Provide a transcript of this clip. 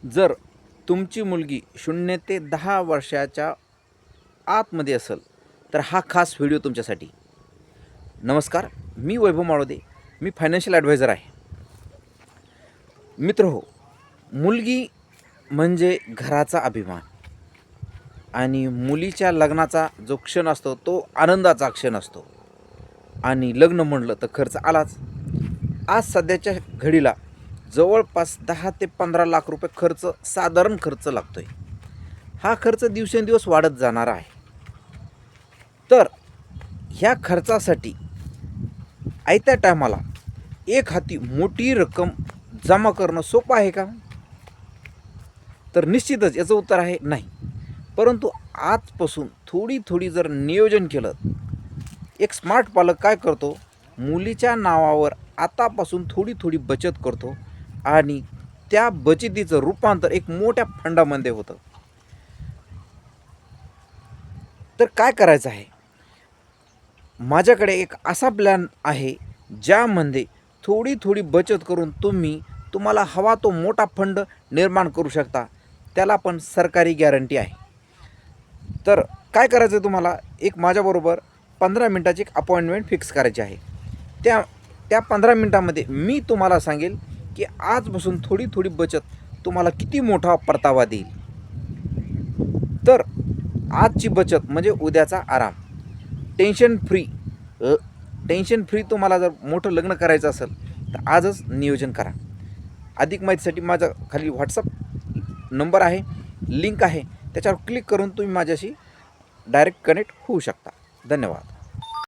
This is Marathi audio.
जर तुमची मुलगी 0 ते 10 वर्षाच्या आतमध्ये असेल तर हा खास व्हिडिओ तुमच्यासाठी. नमस्कार, मी वैभव माळोदे. मी फायनान्शियल ॲडवायझर आहे. मित्र हो, मुलगी म्हणजे घराचा अभिमान आणि मुलीच्या लग्नाचा जो क्षण असतो तो आनंदाचा क्षण असतो. आणि लग्न म्हणलं तर खर्च आलाच. आज सध्याच्या घडीला जवळपास 10 ते 15 लाख रुपये खर्च, साधारण खर्च लागतो आहे. हा खर्च दिवसेंदिवस वाढत जाणार आहे. तर ह्या खर्चासाठी आयत्या टायमाला एक हाती मोठी रक्कम जमा करणं सोपं आहे का? तर निश्चितच याचं उत्तर आहे नाही. परंतु आजपासून थोडी थोडी जर नियोजन केलं, एक स्मार्ट पालक काय करतो, मुलीच्या नावावर आतापासून थोडी थोडी बचत करतो आणि त्या बचतीचं रूपांतर एक मोठ्या फंडामध्ये होतं. तर काय करायचं आहे, माझ्याकडे एक असा प्लॅन आहे ज्यामध्ये थोडी थोडी बचत करून तुम्हाला हवा तो मोठा फंड निर्माण करू शकता. त्याला पण सरकारी गॅरंटी आहे. तर काय करायचं आहे, तुम्हाला एक माझ्याबरोबर 15 मिनटाची एक अपॉइंटमेंट फिक्स करायची आहे. त्या 15 मिनटामध्ये मी तुम्हाला सांगेल की आजपासून थोडी थोडी बचत तुम्हाला किती मोठा परतावा देईल. तर आजची बचत म्हणजे उद्याचा आराम. टेन्शन फ्री तुम्हाला जर मोठं लग्न करायचं असेल तर आजच नियोजन करा. अधिक माहितीसाठी माझा खाली व्हॉट्सअप नंबर आहे, लिंक आहे, त्याच्यावर क्लिक करून तुम्ही माझ्याशी डायरेक्ट कनेक्ट होऊ शकता. धन्यवाद.